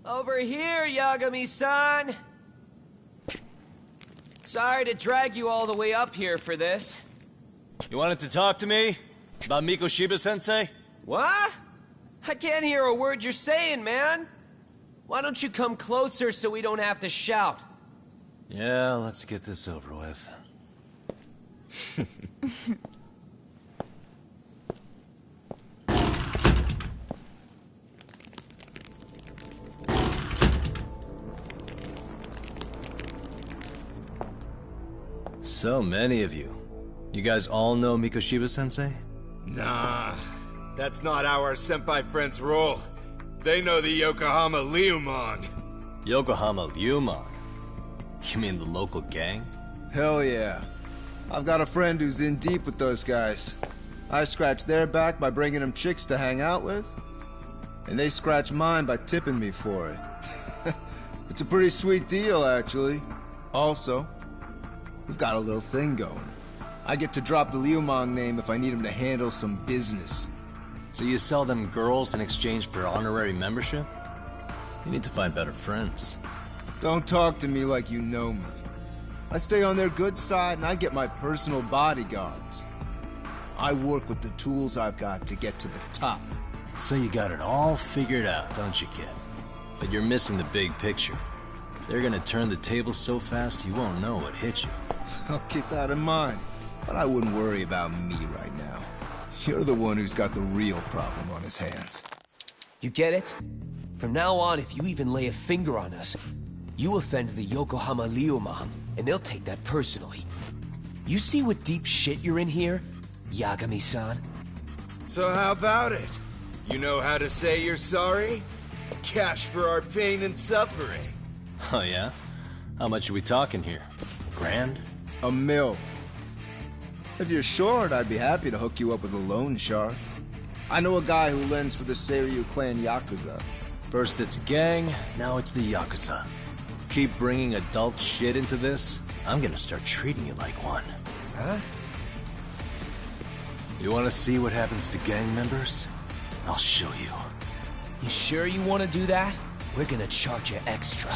Over here, Yagami-san! Sorry to drag you all the way up here for this. You wanted to talk to me? About Mikoshiba-sensei? What? I can't hear a word you're saying, man. Why don't you come closer so we don't have to shout? Yeah, let's get this over with. So many of you. You guys all know Mikoshiba-sensei? Nah, that's not how our senpai friends roll. They know the Yokohama Liumon. Yokohama Liumon? You mean the local gang? Hell yeah. I've got a friend who's in deep with those guys. I scratch their back by bringing them chicks to hang out with, and they scratch mine by tipping me for it. It's a pretty sweet deal, actually. Also, we've got a little thing going. I get to drop the Liumon name if I need him to handle some business. So you sell them girls in exchange for honorary membership? You need to find better friends. Don't talk to me like you know me. I stay on their good side and I get my personal bodyguards. I work with the tools I've got to get to the top. So you got it all figured out, don't you, kid? But you're missing the big picture. They're gonna turn the tables so fast you won't know what hit you. I'll keep that in mind. But I wouldn't worry about me right now. You're the one who's got the real problem on his hands. You get it? From now on, if you even lay a finger on us, you offend the Yokohama Liumon, and they'll take that personally. You see what deep shit you're in here, Yagami-san? So how about it? You know how to say you're sorry? Cash for our pain and suffering. Oh yeah? How much are we talking here? Grand? $1 million. If you're short, I'd be happy to hook you up with a loan shark. I know a guy who lends for the Seiryu clan Yakuza. First it's a gang, now it's the Yakuza. Keep bringing adult shit into this, I'm gonna start treating you like one. Huh? You wanna see what happens to gang members? I'll show you. You sure you want to do that? We're gonna charge you extra.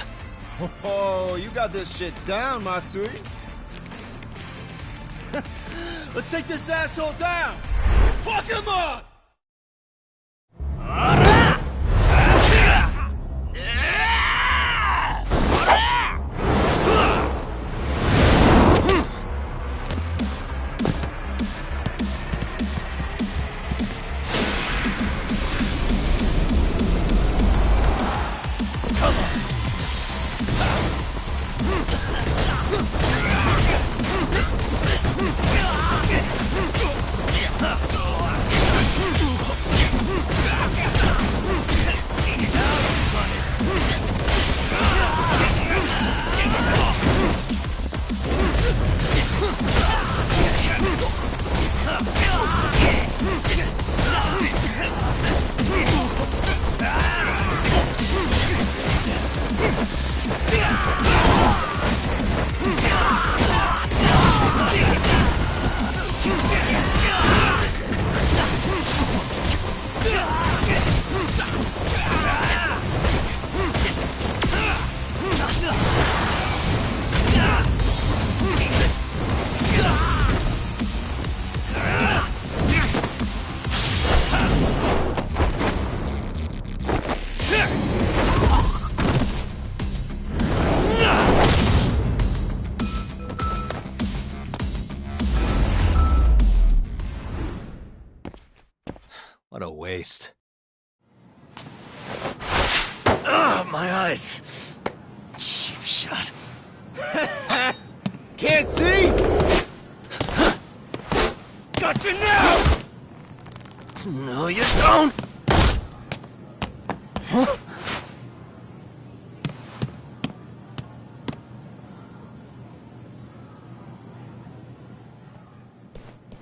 Oh, you got this shit down, Matsui. Let's take this asshole down! Fuck him up! What a waste. Ugh, my eyes. Cheap shot. Can't see? Got you now! No, you don't! Huh?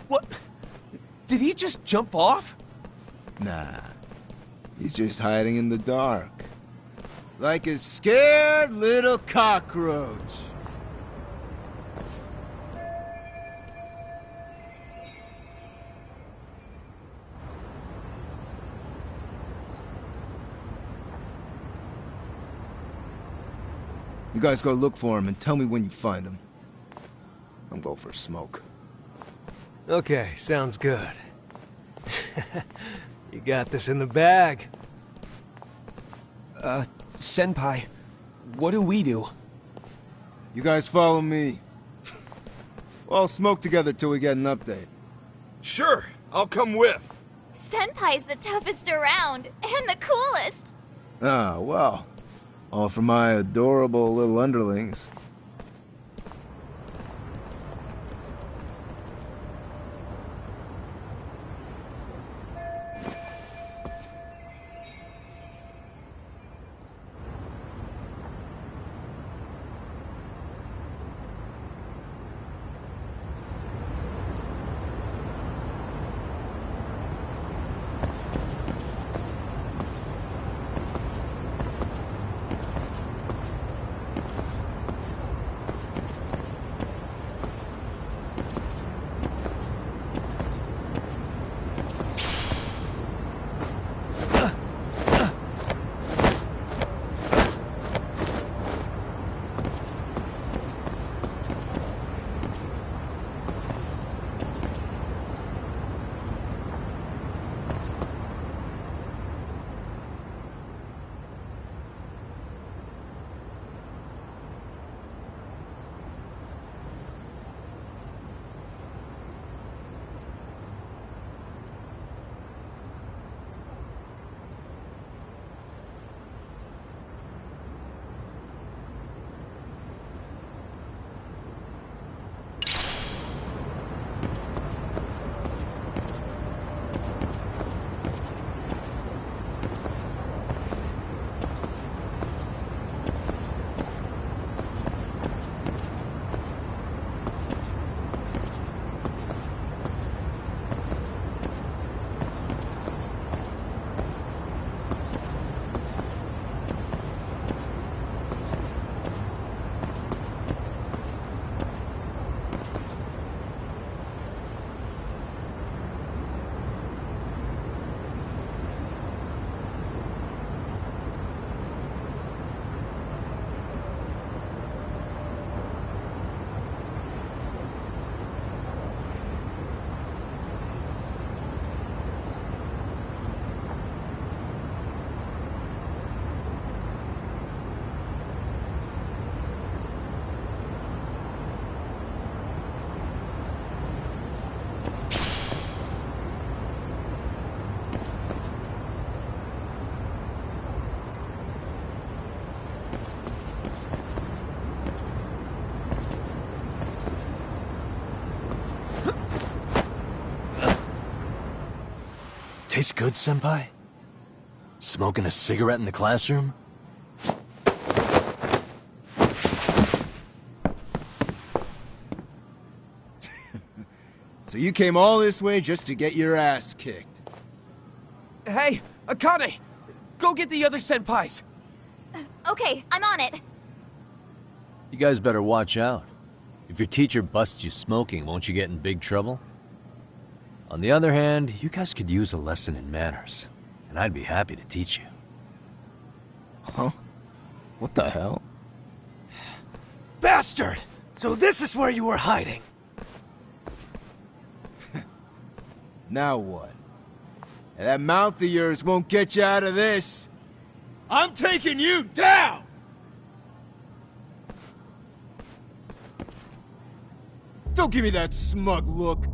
What? Did he just jump off? Nah, he's just hiding in the dark. Like a scared little cockroach. You guys go look for him and tell me when you find him. I'm going for a smoke. Okay, sounds good. You got this in the bag. Senpai, what do we do? You guys follow me. We'll all smoke together till we get an update. Sure, I'll come with. Senpai's the toughest around, and the coolest. Ah, well. All for my adorable little underlings. Tastes good, Senpai? Smoking a cigarette in the classroom? So you came all this way just to get your ass kicked. Hey, Akane! Go get the other senpais! Okay, I'm on it. You guys better watch out. If your teacher busts you smoking, won't you get in big trouble? On the other hand, you guys could use a lesson in manners, and I'd be happy to teach you. Huh? What the hell? Bastard! So this is where you were hiding. Now what? And that mouth of yours won't get you out of this. I'm taking you down! Don't give me that smug look.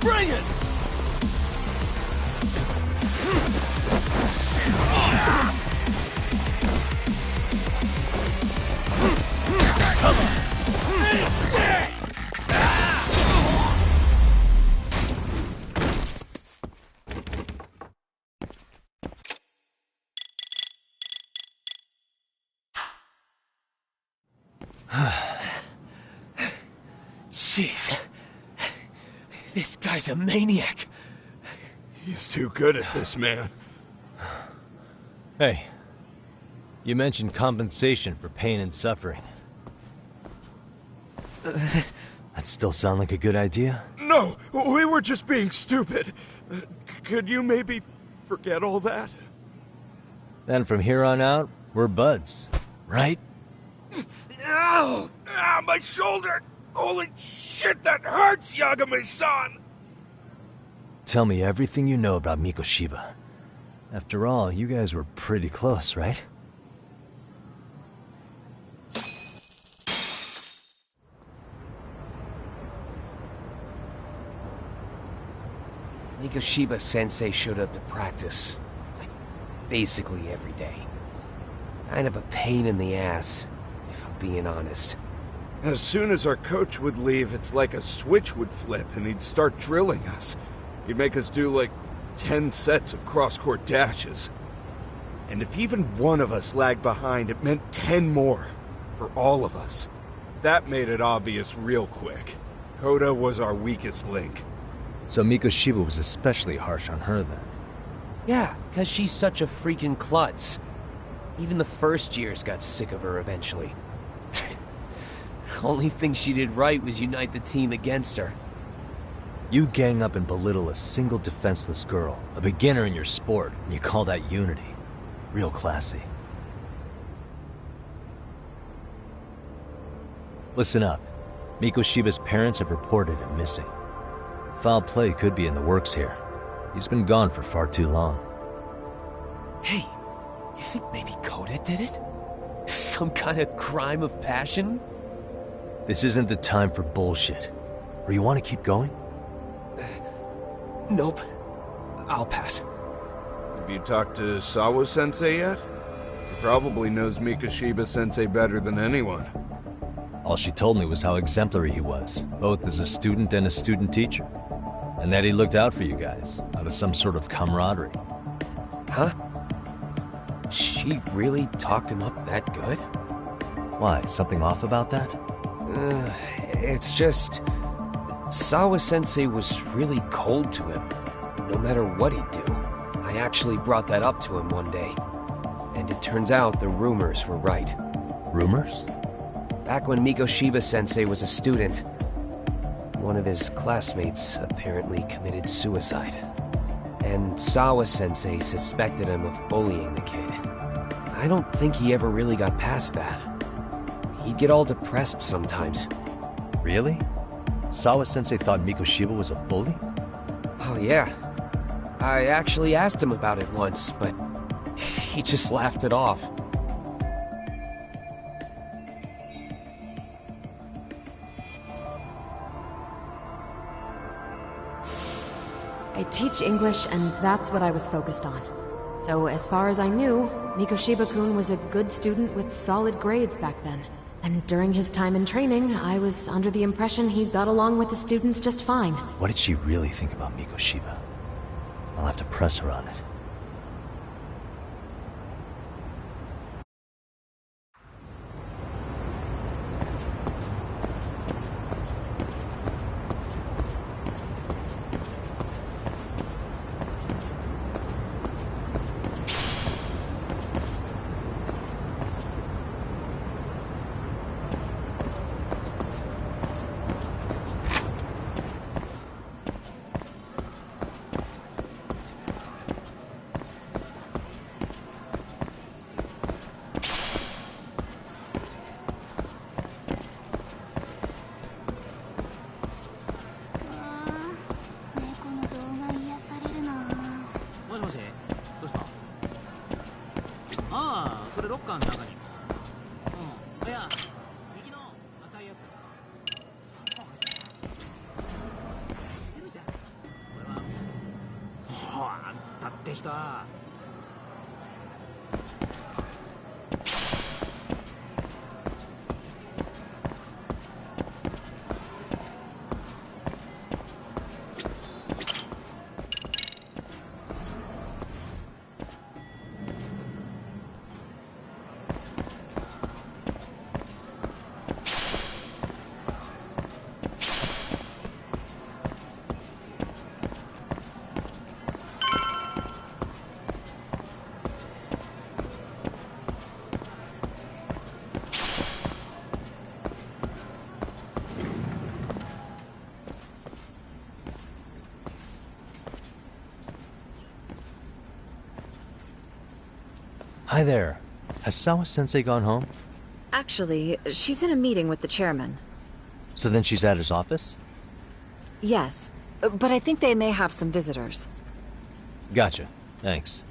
Bring it! Jeez. This guy's a maniac. He's too good at this, man. Hey, you mentioned compensation for pain and suffering. That still sound like a good idea? No, we were just being stupid. Could you maybe forget all that? Then from here on out, we're buds, right? Ow! Ah, my shoulder! Holy shit, that hurts, Yagami-san! Tell me everything you know about Mikoshiba. After all, you guys were pretty close, right? Mikoshiba Sensei showed up to practice, like, basically every day. Kind of a pain in the ass, if I'm being honest. As soon as our coach would leave, it's like a switch would flip and he'd start drilling us. He'd make us do like 10 sets of cross-court dashes. And if even one of us lagged behind, it meant 10 more. For all of us. That made it obvious real quick. Hoda was our weakest link. So Mikoshiba was especially harsh on her then. Yeah, because she's such a freaking klutz. Even the first years got sick of her eventually. Only thing she did right was unite the team against her. You gang up and belittle a single defenseless girl, a beginner in your sport, and you call that unity. Real classy. Listen up. Mikoshiba's parents have reported him missing. Foul play could be in the works here. He's been gone for far too long. Hey, you think maybe Koda did it? Some kind of crime of passion? This isn't the time for bullshit. Or you want to keep going? Nope. I'll pass. Have you talked to Sawa-sensei yet? He probably knows Mikoshiba-sensei better than anyone. All she told me was how exemplary he was, both as a student and a student teacher. And that he looked out for you guys, out of some sort of camaraderie. Huh? She really talked him up that good? Why, something off about that? It's just... Sawa-sensei was really cold to him, no matter what he'd do. I actually brought that up to him one day. And it turns out the rumors were right. Rumors? Back when Mikoshiba-sensei was a student, one of his classmates apparently committed suicide. And Sawa-sensei suspected him of bullying the kid. I don't think he ever really got past that. He'd get all depressed sometimes. Really? Sawa-sensei thought Mikoshiba was a bully? Oh yeah. I actually asked him about it once, but he just laughed it off. I teach English, and that's what I was focused on. So as far as I knew, Mikoshiba-kun was a good student with solid grades back then. And during his time in training, I was under the impression he got along with the students just fine. What did she really think about Mikoshiba? I'll have to press her on it. ってきた。Hi there. Has Sawa-sensei gone home? Actually, she's in a meeting with the chairman. So then she's at his office? Yes, but I think they may have some visitors. Gotcha. Thanks.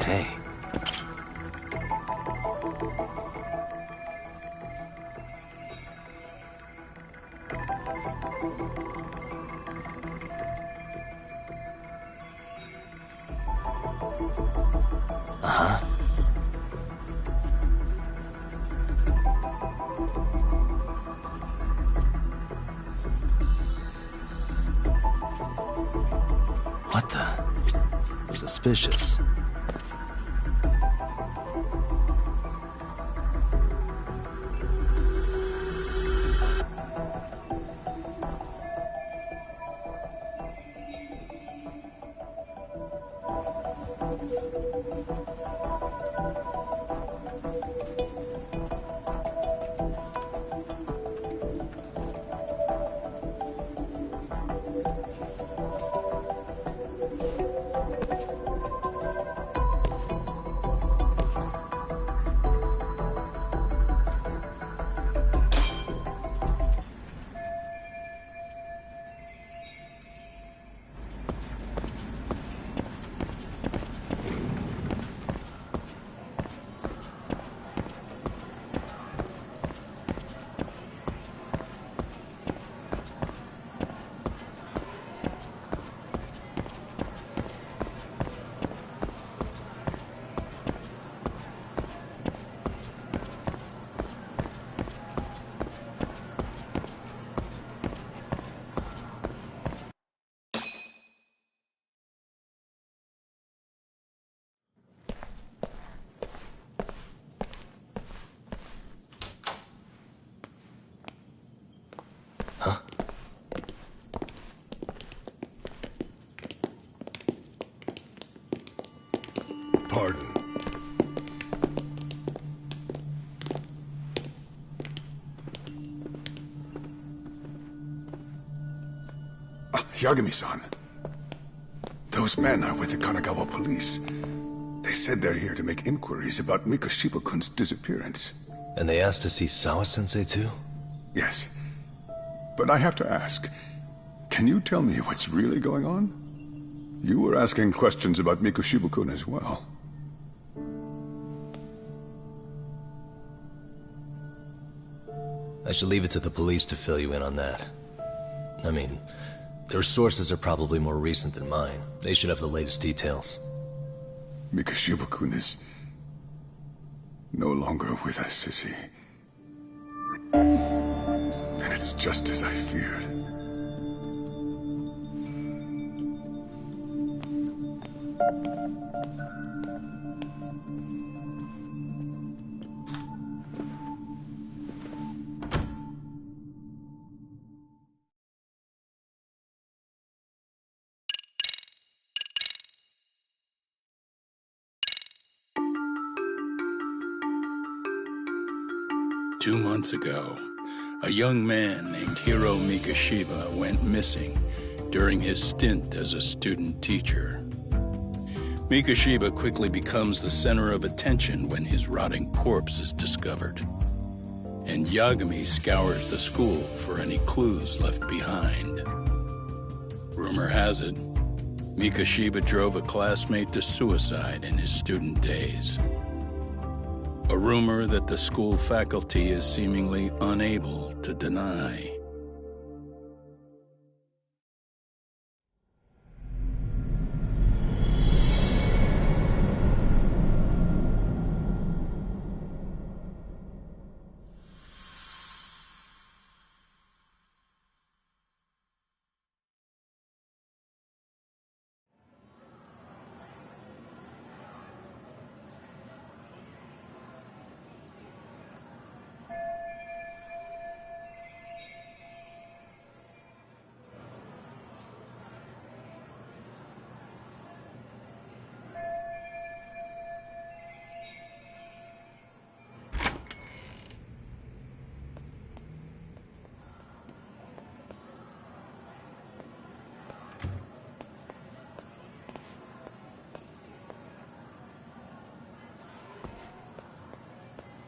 Hey. Uh-huh. What the? Suspicious. Pardon. Yagami-san. Those men are with the Kanagawa police. They said they're here to make inquiries about Mikoshiba-kun's disappearance. And they asked to see Sawa-sensei too? Yes. But I have to ask, can you tell me what's really going on? You were asking questions about Mikoshiba-kun as well. I should leave it to the police to fill you in on that. I mean, their sources are probably more recent than mine. They should have the latest details. Mikoshiba-kun is no longer with us, is he? Then it's just as I feared. Two months ago, a young man named Hiro Mikoshiba went missing during his stint as a student teacher. Mikoshiba quickly becomes the center of attention when his rotting corpse is discovered. And Yagami scours the school for any clues left behind. Rumor has it, Mikoshiba drove a classmate to suicide in his student days. A rumor that the school faculty is seemingly unable to deny.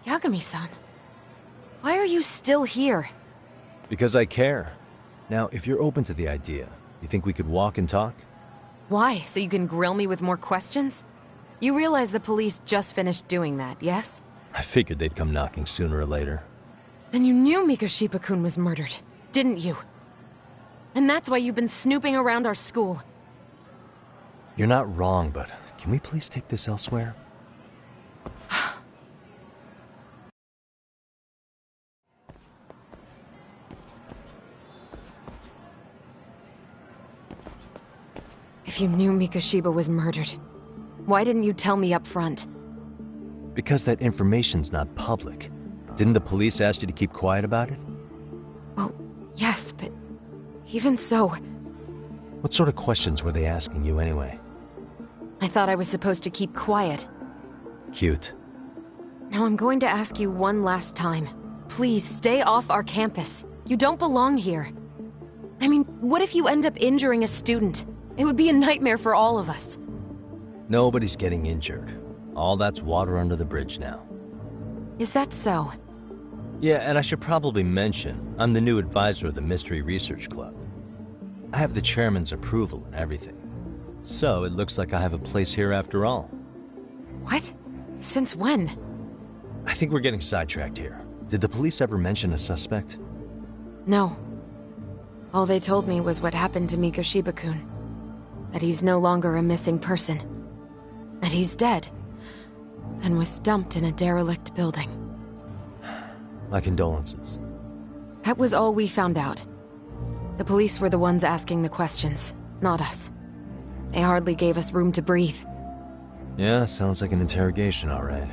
Yagami-san, why are you still here? Because I care. Now, if you're open to the idea, you think we could walk and talk? Why? So you can grill me with more questions? You realize the police just finished doing that, yes? I figured they'd come knocking sooner or later. Then you knew Mikoshiba-kun was murdered, didn't you? And that's why you've been snooping around our school. You're not wrong, but can we please take this elsewhere? If you knew Mikoshiba was murdered, why didn't you tell me up front? Because that information's not public. Didn't the police ask you to keep quiet about it? Well, yes, but even so... What sort of questions were they asking you anyway? I thought I was supposed to keep quiet. Cute. Now I'm going to ask you one last time. Please, stay off our campus. You don't belong here. I mean, what if you end up injuring a student? It would be a nightmare for all of us. Nobody's getting injured. All that's water under the bridge now. Is that so? Yeah, and I should probably mention, I'm the new advisor of the Mystery Research Club. I have the chairman's approval and everything. So it looks like I have a place here after all. What? Since when? I think we're getting sidetracked here. Did the police ever mention a suspect? No. All they told me was what happened to Mikoshiba-kun. That he's no longer a missing person. That he's dead. And was dumped in a derelict building. My condolences. That was all we found out. The police were the ones asking the questions, not us. They hardly gave us room to breathe. Yeah, sounds like an interrogation, all right.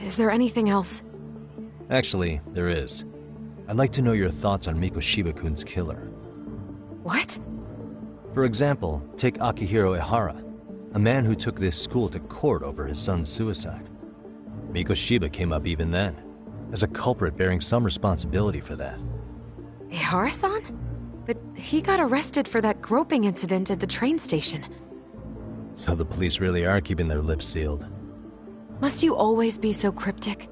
Is there anything else? Actually, there is. I'd like to know your thoughts on Mikoshiba-kun's killer. What? For example, take Akihiro Ehara, a man who took this school to court over his son's suicide. Mikoshiba came up even then, as a culprit bearing some responsibility for that. Ehara-san? But he got arrested for that groping incident at the train station. So the police really are keeping their lips sealed. Must you always be so cryptic?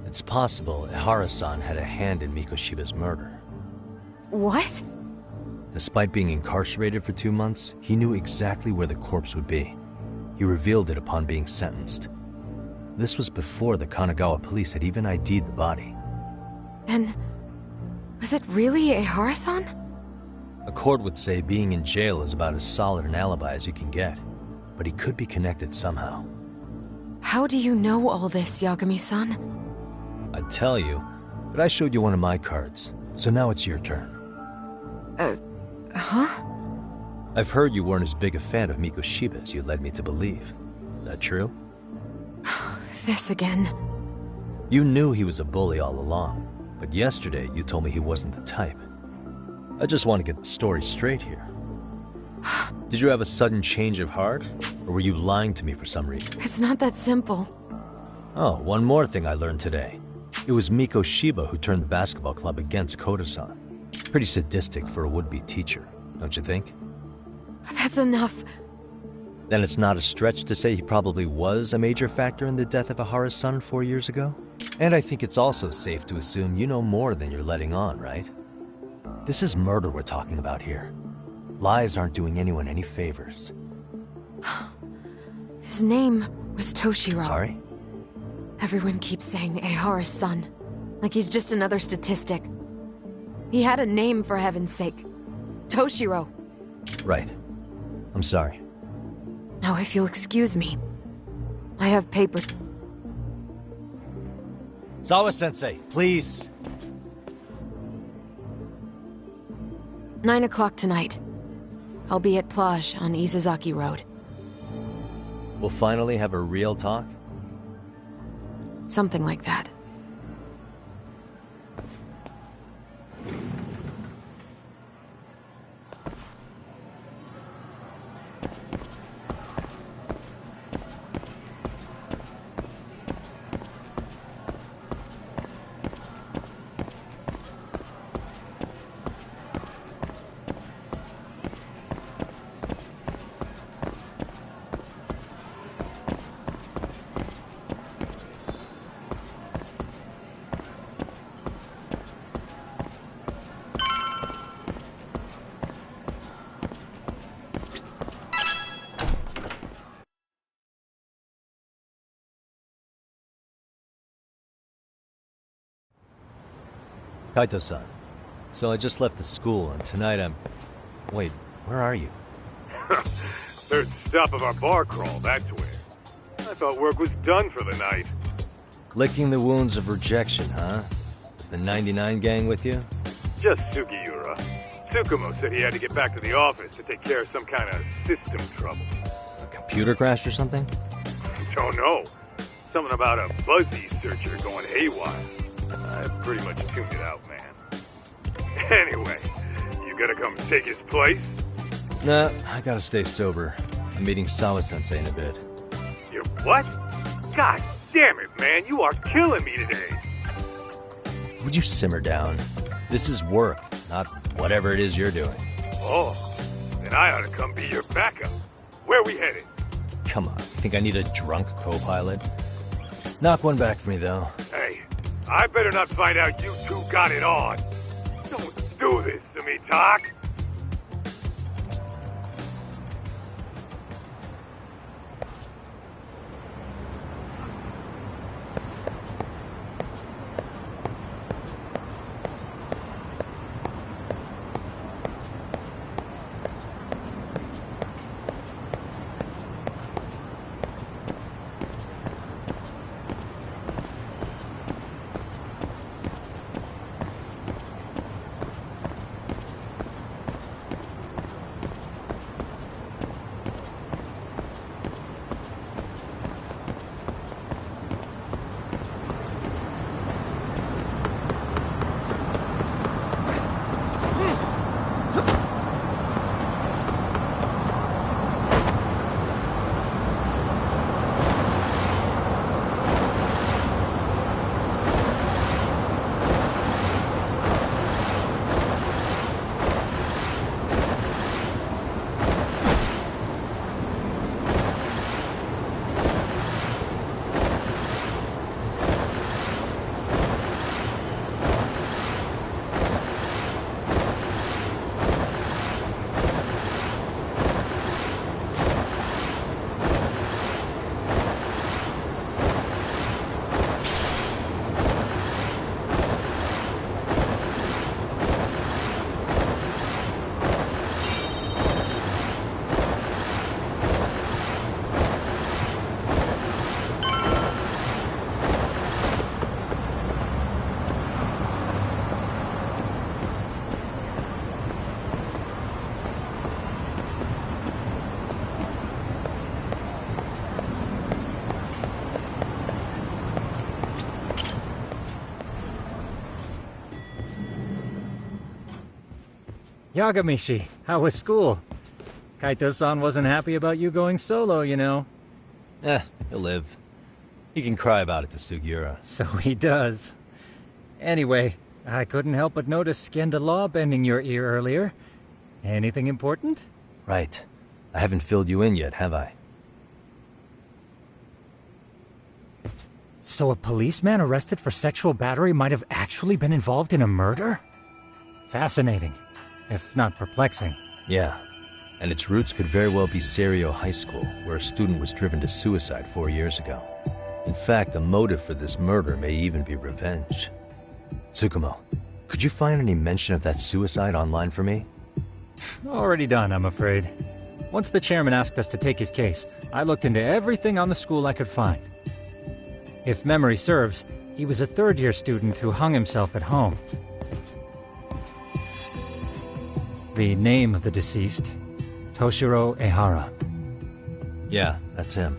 It's possible Ehara-san had a hand in Mikoshiba's murder. What? Despite being incarcerated for 2 months, he knew exactly where the corpse would be. He revealed it upon being sentenced. This was before the Kanagawa police had even ID'd the body. Then, was it really Ehara-san? A court would say being in jail is about as solid an alibi as you can get, but he could be connected somehow. How do you know all this, Yagami-san? I'd tell you, but I showed you one of my cards, so now it's your turn. Huh? I've heard you weren't as big a fan of Mikoshiba as you led me to believe. That true? This again. You knew he was a bully all along, but yesterday you told me he wasn't the type. I just want to get the story straight here. Did you have a sudden change of heart, or were you lying to me for some reason? It's not that simple. Oh, one more thing I learned today. It was Mikoshiba who turned the basketball club against Koda-san. Pretty sadistic for a would-be teacher, don't you think? That's enough. Then it's not a stretch to say he probably was a major factor in the death of Ahara's son 4 years ago? And I think it's also safe to assume you know more than you're letting on, right? This is murder we're talking about here. Lies aren't doing anyone any favors. His name was Toshiro. Sorry? Everyone keeps saying Ehara's son, like he's just another statistic. He had a name, for heaven's sake. Toshiro. Right. I'm sorry. Now, if you'll excuse me, I have paper. Sawa-sensei, please. 9 o'clock tonight. I'll be at Plage on Izazaki Road. We'll finally have a real talk? Something like that. Kaito-san. So I just left the school, and tonight I'm... Wait, where are you? Third stop of our bar crawl, that's where. I thought work was done for the night. Licking the wounds of rejection, huh? Is the 99 gang with you? Just Sugiura. Tsukumo said he had to get back to the office to take care of some kind of system trouble. A computer crash or something? Don't know. Something about a Buzzy searcher going haywire. I pretty much tuned it out, man. Anyway, you gonna come take his place? Nah, I gotta stay sober. I'm meeting Sawa-sensei in a bit. You what? God damn it, man, you are killing me today. Would you simmer down? This is work, not whatever it is you're doing. Oh, then I ought to come be your backup. Where we headed? Come on, you think I need a drunk co-pilot? Knock one back for me, though. Hey, I better not find out you two got it on. Don't do this to me, Tak. Yagamishi, how was school? Kaito-san wasn't happy about you going solo, you know. He'll live. He can cry about it to Sugiura. So he does. Anyway, I couldn't help but notice Skenda Law bending your ear earlier. Anything important? Right. I haven't filled you in yet, have I? So a policeman arrested for sexual battery might have actually been involved in a murder? Fascinating, if not perplexing. Yeah. And its roots could very well be Serio High School, where a student was driven to suicide 4 years ago. In fact, the motive for this murder may even be revenge. Tsukumo, could you find any mention of that suicide online for me? Already done, I'm afraid. Once the chairman asked us to take his case, I looked into everything on the school I could find. If memory serves, he was a third-year student who hung himself at home. The name of the deceased, Toshiro Ehara. Yeah, that's him.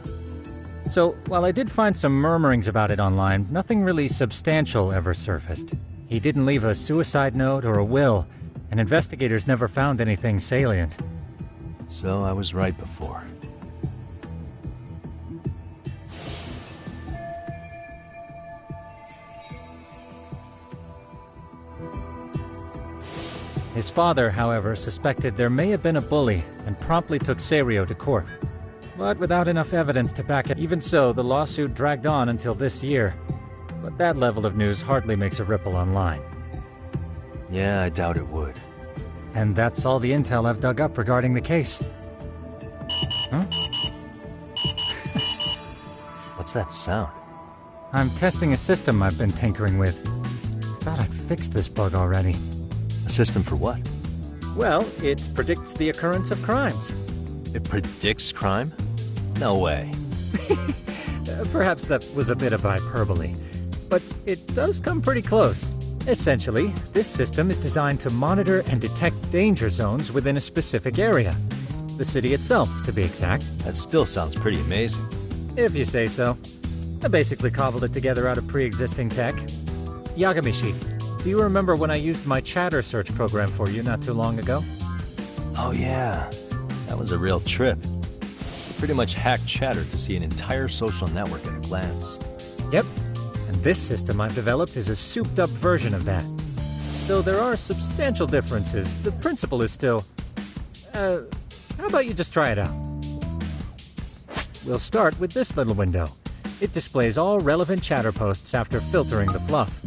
So, while I did find some murmurings about it online, nothing really substantial ever surfaced. He didn't leave a suicide note or a will, and investigators never found anything salient. So I was right before. His father, however, suspected there may have been a bully and promptly took Serio to court. But without enough evidence to back it, even so, the lawsuit dragged on until this year. But that level of news hardly makes a ripple online. Yeah, I doubt it would. And that's all the intel I've dug up regarding the case. Huh? What's that sound? I'm testing a system I've been tinkering with. Thought I'd fixed this bug already. A system for what? Well, it predicts the occurrence of crimes. It predicts crime? No way. Perhaps that was a bit of hyperbole, but it does come pretty close. Essentially, this system is designed to monitor and detect danger zones within a specific area. The city itself, to be exact. That still sounds pretty amazing. If you say so. I basically cobbled it together out of pre-existing tech. Yagamishi, do you remember when I used my chatter search program for you not too long ago? Oh yeah, that was a real trip. Pretty much hacked Chatter to see an entire social network at a glance. Yep, and this system I've developed is a souped-up version of that. Though there are substantial differences, the principle is still... how about you just try it out? We'll start with this little window. It displays all relevant chatter posts after filtering the fluff.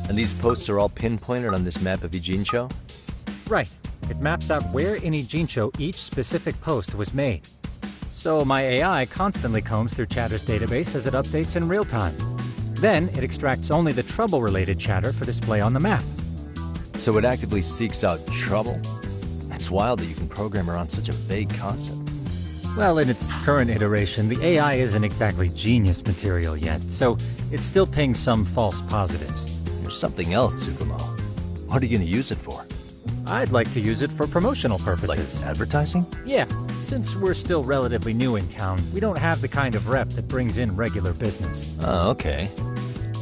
And these posts are all pinpointed on this map of Ijincho? Right. It maps out where in Ijincho each specific post was made. So my AI constantly combs through Chatter's database as it updates in real time. Then it extracts only the trouble-related chatter for display on the map. So it actively seeks out trouble? It's wild that you can program around such a vague concept. Well, in its current iteration, the AI isn't exactly genius material yet, so it's still pinging some false positives. There's something else, Tsukumo. What are you going to use it for? I'd like to use it for promotional purposes. Like advertising? Yeah. Since we're still relatively new in town, we don't have the kind of rep that brings in regular business. Oh, okay.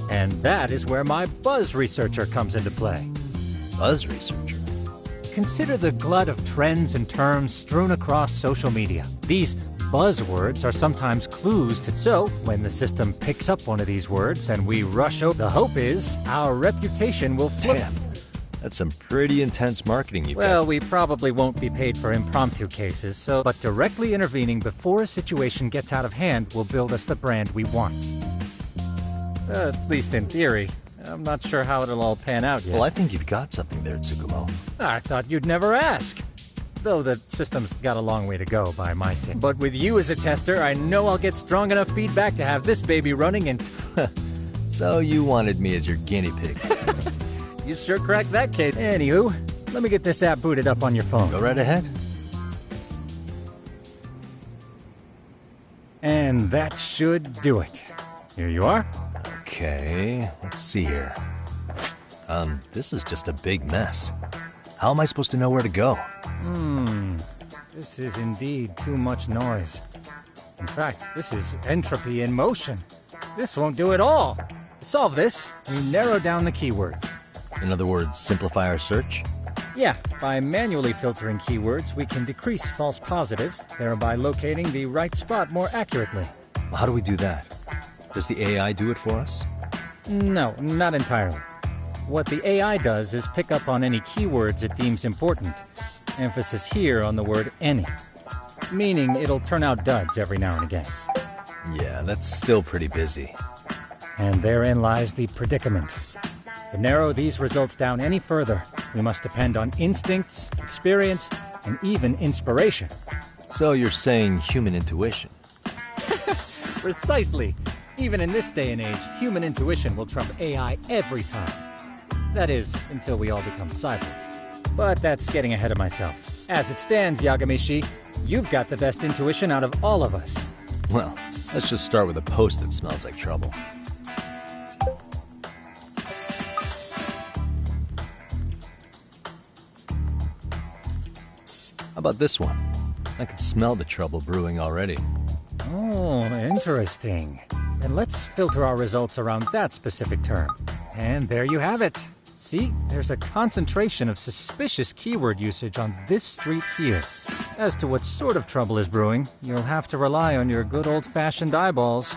And that is where my buzz researcher comes into play. Buzz researcher? Consider the glut of trends and terms strewn across social media. These buzzwords are sometimes clues to... So, when the system picks up one of these words and we rush over, the hope is our reputation will flip. Damn. That's some pretty intense marketing you've Well, got. we probably won't be paid for impromptu cases, but directly intervening before a situation gets out of hand will build us the brand we want. At least in theory. I'm not sure how it'll all pan out yet. Well, I think you've got something there, Tsukumo. I thought you'd never ask. Though the system's got a long way to go by my standards. But with you as a tester, I know I'll get strong enough feedback to have this baby running and... So you wanted me as your guinea pig. You sure cracked that case. Anywho, let me get this app booted up on your phone. Go right ahead. And that should do it. Here you are. Okay, let's see here. This is just a big mess. How am I supposed to know where to go? This is indeed too much noise. In fact, this is entropy in motion. This won't do it all. To solve this, we narrow down the keywords. In other words, simplify our search? Yeah, by manually filtering keywords, we can decrease false positives, thereby locating the right spot more accurately. Well, how do we do that? Does the AI do it for us? No, not entirely. What the AI does is pick up on any keywords it deems important. Emphasis here on the word any. Meaning it'll turn out duds every now and again. Yeah, that's still pretty busy. And therein lies the predicament. To narrow these results down any further, we must depend on instincts, experience, and even inspiration. So you're saying human intuition? Precisely. Even in this day and age, human intuition will trump AI every time. That is, until we all become cyborgs. But that's getting ahead of myself. As it stands, Yagami-shi, you've got the best intuition out of all of us. Well, let's just start with a post that smells like trouble. How about this one? I can smell the trouble brewing already. Oh, interesting. And let's filter our results around that specific term. And there you have it. See, there's a concentration of suspicious keyword usage on this street here. As to what sort of trouble is brewing, you'll have to rely on your good old-fashioned eyeballs.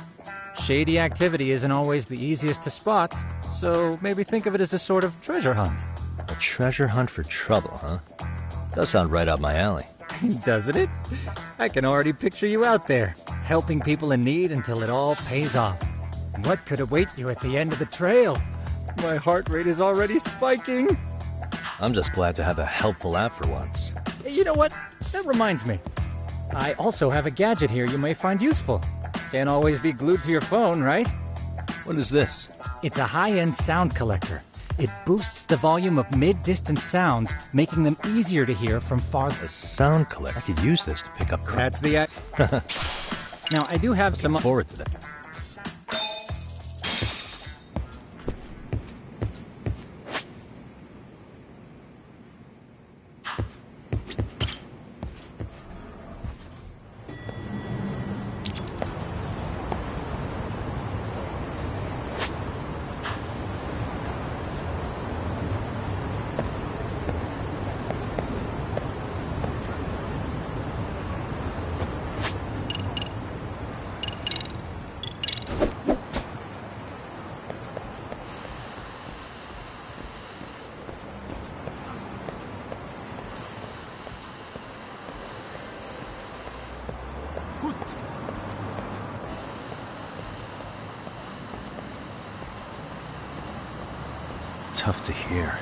Shady activity isn't always the easiest to spot, so maybe think of it as a sort of treasure hunt. A treasure hunt for trouble, huh? Does sound right up my alley. Doesn't it? I can already picture you out there, helping people in need until it all pays off. What could await you at the end of the trail? My heart rate is already spiking. I'm just glad to have a helpful app for once. You know what? That reminds me. I also have a gadget here you may find useful. Can't always be glued to your phone, right? What is this? It's a high-end sound collector. It boosts the volume of mid-distance sounds, making them easier to hear from far. A sound collector? I could use this to pick up crap. That's the... Now, I do have some... Look forward to that. Tough to hear.